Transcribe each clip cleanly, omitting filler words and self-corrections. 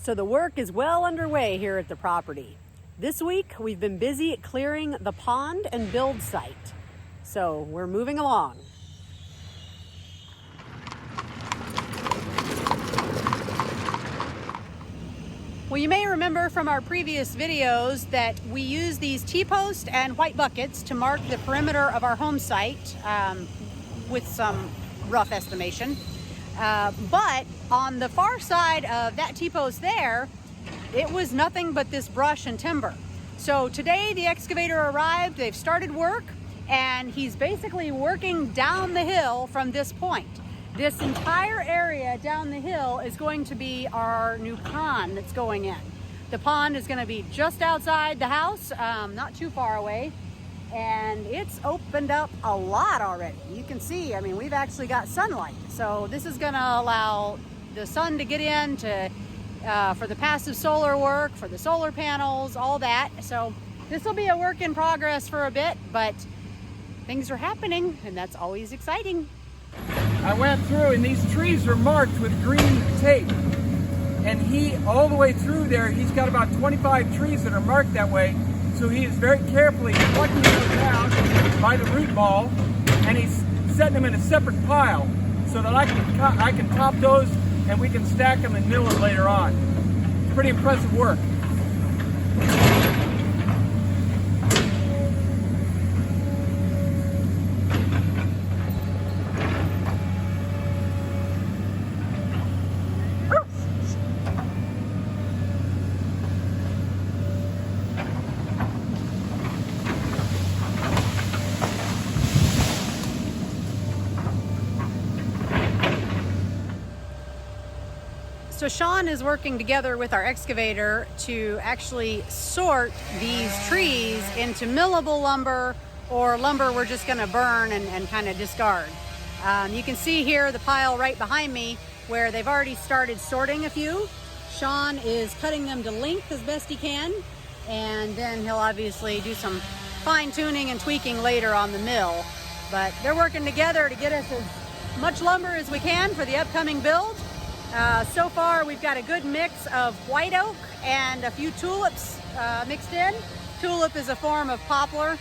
So the work is well underway here at the property. This week, we've been busy clearing the pond and build site. So we're moving along. Well, you may remember from our previous videos that we use these T-post and white buckets to mark the perimeter of our home site with some rough estimation. But on the far side of that T-post there, it was nothing but this brush and timber. So today the excavator arrived, they've started work, and he's basically working down the hill from this point. This entire area down the hill is going to be our new pond that's going in. The pond is going to be just outside the house, not too far away, and it's opened up a lot already. You can see, I mean, we've actually got sunlight. So this is going to allow the sun to get in for the passive solar work, for the solar panels, all that. So this will be a work in progress for a bit, but things are happening, and that's always exciting. I went through, and these trees are marked with green tape. And all the way through there, he's got about 25 trees that are marked that way. So he is very carefully plucking those out by the root ball, and he's setting them in a separate pile so that I can top those and we can stack them and mill them later on. It's pretty impressive work. So Sean is working together with our excavator to actually sort these trees into millable lumber or lumber we're just going to burn and kind of discard. You can see here the pile right behind me where they've already started sorting a few. Sean is cutting them to length as best he can, and then he'll obviously do some fine tuning and tweaking later on the mill. But they're working together to get us as much lumber as we can for the upcoming build. So far we've got a good mix of white oak and a few tulips mixed in. Tulip is a form of poplar,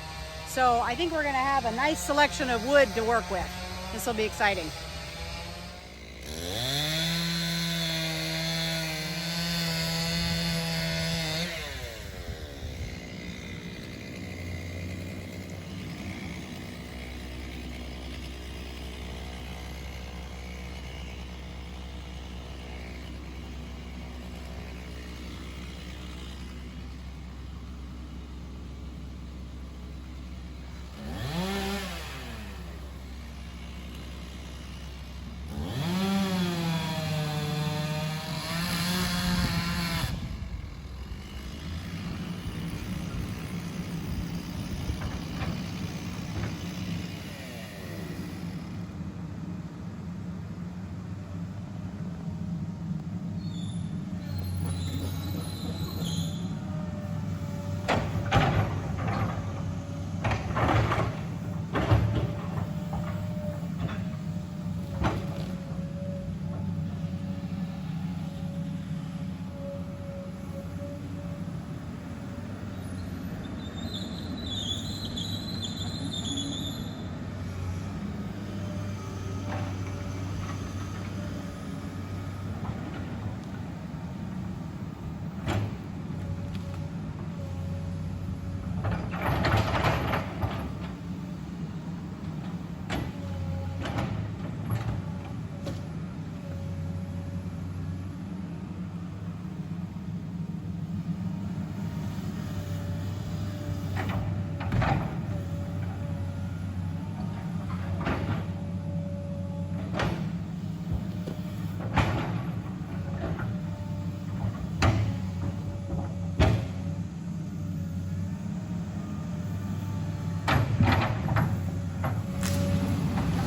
so I think we're going to have a nice selection of wood to work with. This will be exciting.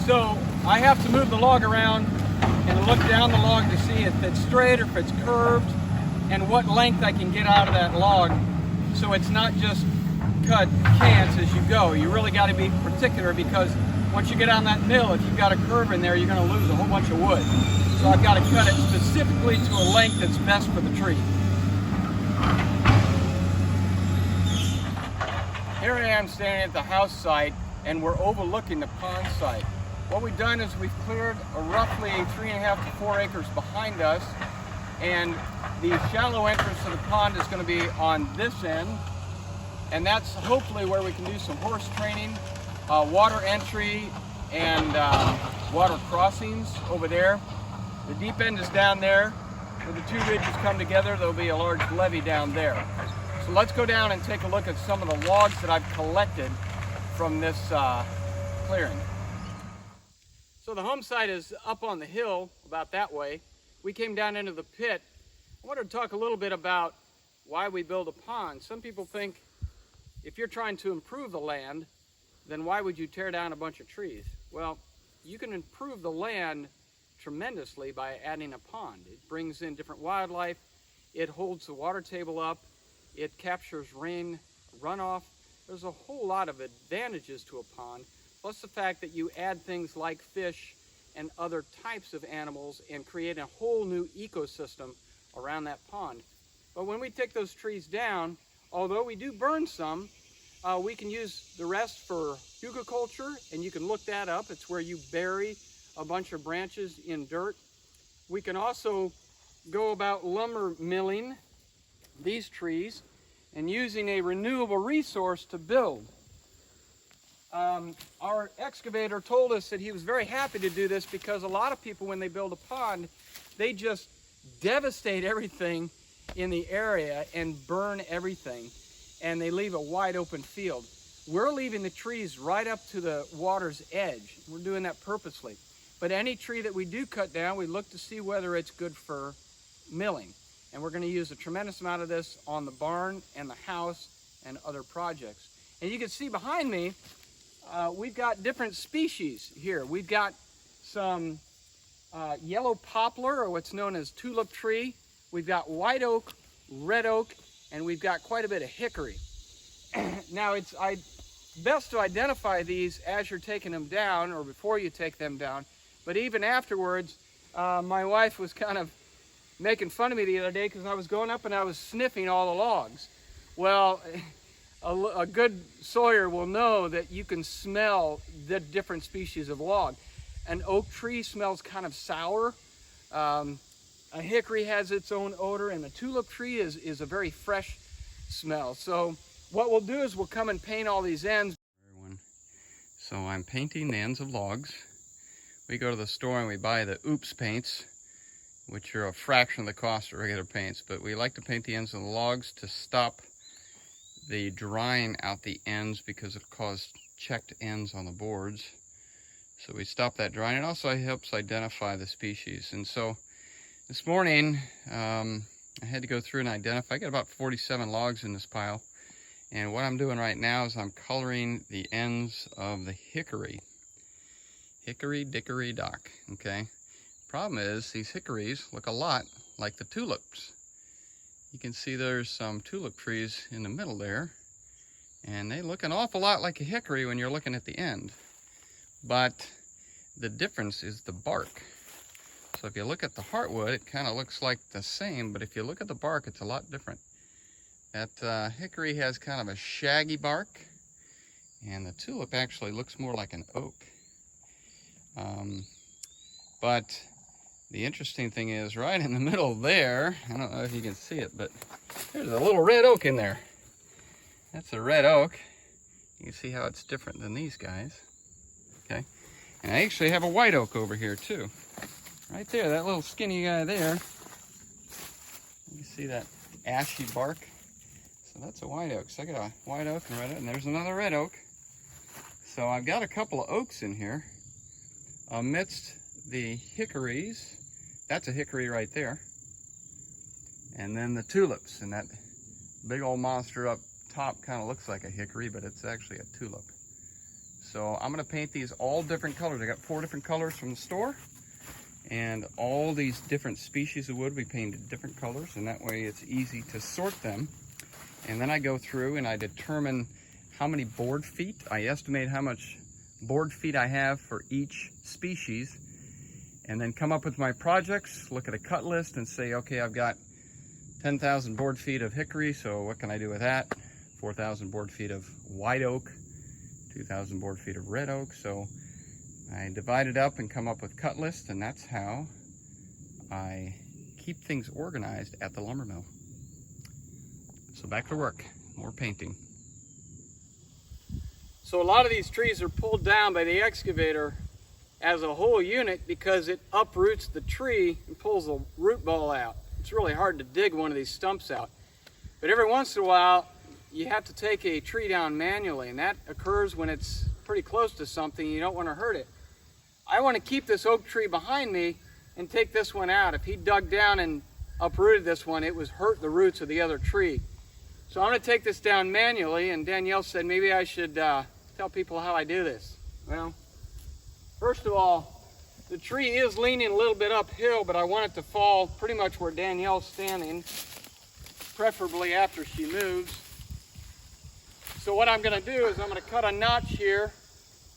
So I have to move the log around and look down the log to see if it's straight or if it's curved and what length I can get out of that log, so it's not just cut chance as you go. You really got to be particular, because once you get on that mill, if you've got a curve in there, you're going to lose a whole bunch of wood. So I've got to cut it specifically to a length that's best for the tree. Here I am standing at the house site, and we're overlooking the pond site. What we've done is we've cleared roughly 3.5 to 4 acres behind us, and the shallow entrance to the pond is going to be on this end, and that's hopefully where we can do some horse training, water entry, and water crossings over there. The deep end is down there. Where the two ridges come together, there'll be a large levee down there. So let's go down and take a look at some of the logs that I've collected from this clearing. So the home site is up on the hill about that way. We came down into the pit. I wanted to talk a little bit about why we build a pond. Some people think if you're trying to improve the land, then why would you tear down a bunch of trees? Well, you can improve the land tremendously by adding a pond. It brings in different wildlife, it holds the water table up, it captures rain runoff. There's a whole lot of advantages to a pond, plus the fact that you add things like fish and other types of animals and create a whole new ecosystem around that pond. But when we take those trees down, although we do burn some, we can use the rest for hugelkultur, and you can look that up. It's where you bury a bunch of branches in dirt. We can also go about lumber milling these trees and using a renewable resource to build. Our excavator told us that he was very happy to do this because a lot of people, when they build a pond, they just devastate everything in the area and burn everything, and they leave a wide open field. We're leaving the trees right up to the water's edge. We're doing that purposely. But any tree that we do cut down, we look to see whether it's good for milling. And we're going to use a tremendous amount of this on the barn and the house and other projects. And you can see behind me, we've got different species here. We've got some yellow poplar, or what's known as tulip tree. We've got white oak, red oak, and we've got quite a bit of hickory. Now, it's best to identify these as you're taking them down or before you take them down. But even afterwards, my wife was kind of making fun of me the other day because I was going up and I was sniffing all the logs. Well, a good sawyer will know that you can smell the different species of log. An oak tree smells kind of sour. A hickory has its own odor, and the tulip tree is a very fresh smell. So what we'll do is we'll come and paint all these ends. So I'm painting the ends of logs. We go to the store and we buy the Oops paints, which are a fraction of the cost of regular paints, but we like to paint the ends of the logs to stop the drying out the ends because it caused checked ends on the boards. So we stop that drying. It also helps identify the species. And so this morning, I had to go through and identify. I got about 47 logs in this pile. And what I'm doing right now is I'm coloring the ends of the hickory. Hickory dickory dock, okay? Problem is, these hickories look a lot like the tulips. You can see there's some tulip trees in the middle there, and they look an awful lot like a hickory when you're looking at the end. But the difference is the bark. So if you look at the heartwood, it kind of looks like the same, but if you look at the bark, it's a lot different. That hickory has kind of a shaggy bark, and the tulip actually looks more like an oak. But the interesting thing is right in the middle there, I don't know if you can see it, but there's a little red oak in there. That's a red oak. You can see how it's different than these guys. Okay, and I actually have a white oak over here too. Right there, that little skinny guy there. You can see that ashy bark. So that's a white oak. So I got a white oak and red oak, and there's another red oak. So I've got a couple of oaks in here. Amidst the hickories, that's a hickory right there. And then the tulips, and that big old monster up top kind of looks like a hickory, but it's actually a tulip. So I'm gonna paint these all different colors. I got 4 different colors from the store, and all these different species of wood we painted different colors, and that way it's easy to sort them. And then I go through and I determine how many board feet. I estimate how much board feet I have for each species, and then come up with my projects, look at a cut list and say, okay, I've got 10,000 board feet of hickory, so what can I do with that? 4,000 board feet of white oak, 2,000 board feet of red oak. So I divide it up and come up with cut lists, and that's how I keep things organized at the lumber mill. So back to work, more painting. So a lot of these trees are pulled down by the excavator as a whole unit because it uproots the tree and pulls the root ball out. It's really hard to dig one of these stumps out. But every once in a while, you have to take a tree down manually, and that occurs when it's pretty close to something. You don't want to hurt it. I want to keep this oak tree behind me and take this one out. If he dug down and uprooted this one, it would hurt the roots of the other tree. So I'm going to take this down manually, and Danielle said maybe I should tell people how I do this. Well, first of all, the tree is leaning a little bit uphill, but I want it to fall pretty much where Danielle's standing, preferably after she moves. So what I'm going to do is I'm going to cut a notch here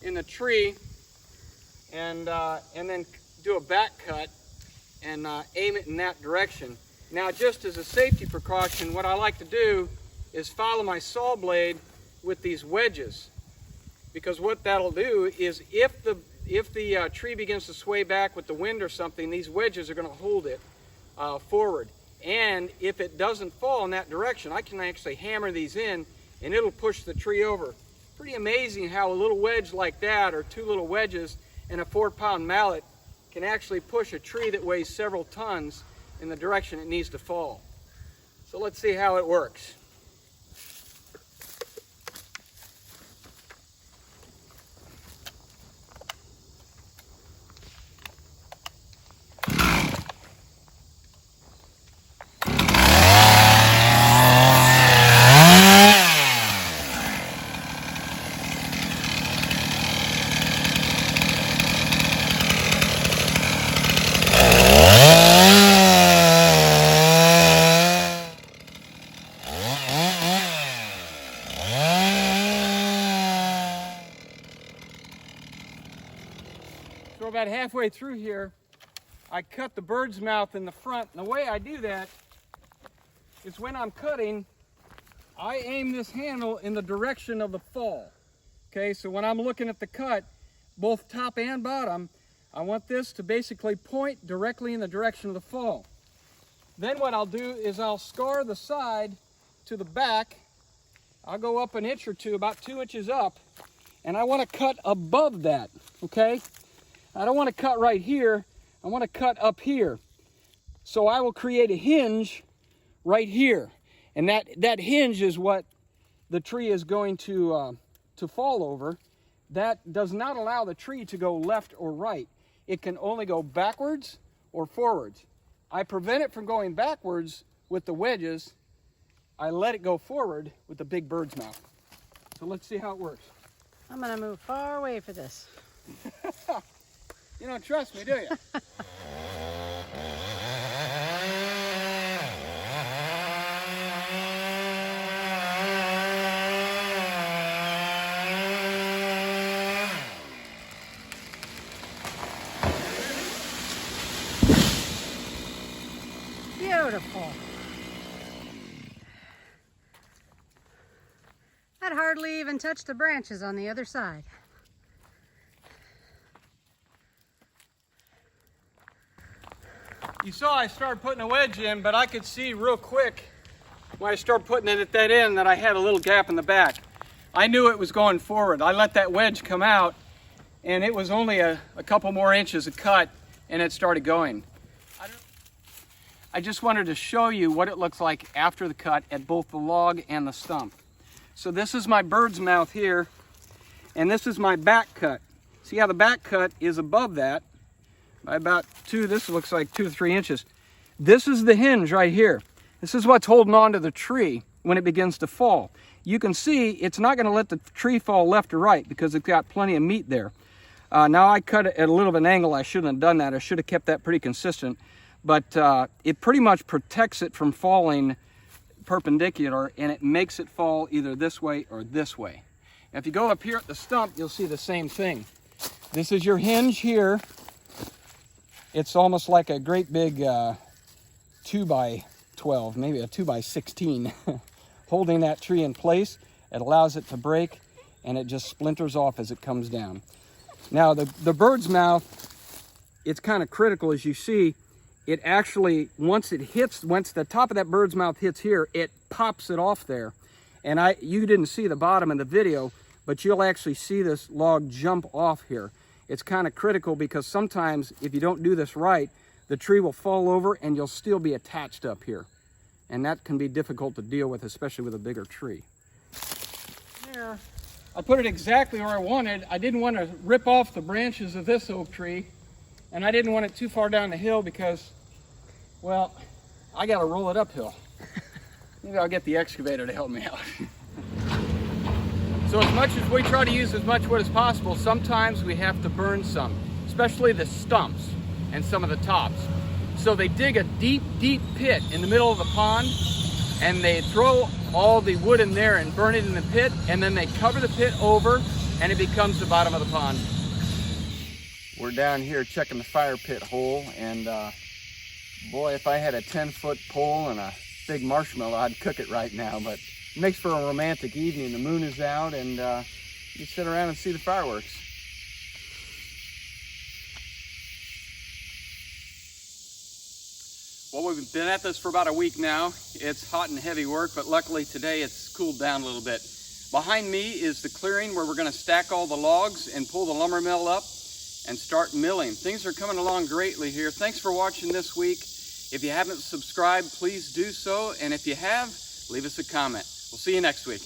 in the tree and then do a back cut and aim it in that direction. Now, just as a safety precaution, what I like to do is follow my saw blade with these wedges, because what that'll do is if the tree begins to sway back with the wind or something, these wedges are going to hold it forward. And if it doesn't fall in that direction, I can actually hammer these in and it'll push the tree over. Pretty amazing how a little wedge like that, or two little wedges and a 4-pound mallet, can actually push a tree that weighs several tons in the direction it needs to fall. So let's see how it works. So about halfway through here, I cut the bird's mouth in the front. And the way I do that is when I'm cutting, I aim this handle in the direction of the fall. Okay, so when I'm looking at the cut, both top and bottom, I want this to basically point directly in the direction of the fall. Then what I'll do is I'll scar the side to the back. I'll go up an inch or two, about 2 inches up, and I want to cut above that, okay? I don't want to cut right here, I want to cut up here. So I will create a hinge right here, and that hinge is what the tree is going to fall over. That does not allow the tree to go left or right. It can only go backwards or forwards. I prevent it from going backwards with the wedges. I let it go forward with the big bird's mouth. So let's see how it works. I'm going to move far away for this. You don't trust me, do you? Beautiful. I'd hardly even touch the branches on the other side. You saw I started putting a wedge in, but I could see real quick when I started putting it at that end that I had a little gap in the back. I knew it was going forward. I let that wedge come out, and it was only a couple more inches of cut, and it started going. I just wanted to show you what it looks like after the cut at both the log and the stump. So this is my bird's mouth here, and this is my back cut. See how the back cut is above that by about this looks like 2 to 3 inches. This is the hinge right here. This is what's holding on to the tree when it begins to fall. You can see it's not going to let the tree fall left or right because it's got plenty of meat there. Now I cut it at a little of an angle. I shouldn't have done that. I should have kept that pretty consistent. But it pretty much protects it from falling perpendicular, and it makes it fall either this way or this way. Now, if you go up here at the stump, you'll see the same thing. This is your hinge here. It's almost like a great big 2x12, maybe a 2x16, holding that tree in place. It allows it to break, and it just splinters off as it comes down. Now, the bird's mouth, it's kind of critical, as you see. It actually, once the top of that bird's mouth hits here, it pops it off there. And you didn't see the bottom in the video, but you'll actually see this log jump off here. It's kind of critical because sometimes if you don't do this right, the tree will fall over and you'll still be attached up here. And that can be difficult to deal with, especially with a bigger tree. There, I put it exactly where I wanted. I didn't want to rip off the branches of this oak tree, and I didn't want it too far down the hill because, well, I got to roll it uphill. Maybe I'll get the excavator to help me out. So as much as we try to use as much wood as possible, sometimes we have to burn some, especially the stumps and some of the tops. So they dig a deep, deep pit in the middle of the pond, and they throw all the wood in there and burn it in the pit, and then they cover the pit over, and it becomes the bottom of the pond. We're down here checking the fire pit hole, and boy, if I had a 10-foot pole and a big marshmallow, I'd cook it right now. But it makes for a romantic evening. The moon is out, and you sit around and see the fireworks. Well, we've been at this for about a week now. It's hot and heavy work, but luckily today it's cooled down a little bit. Behind me is the clearing where we're going to stack all the logs and pull the lumber mill up and start milling. Things are coming along greatly here. Thanks for watching this week. If you haven't subscribed, please do so. And if you have, leave us a comment. We'll see you next week.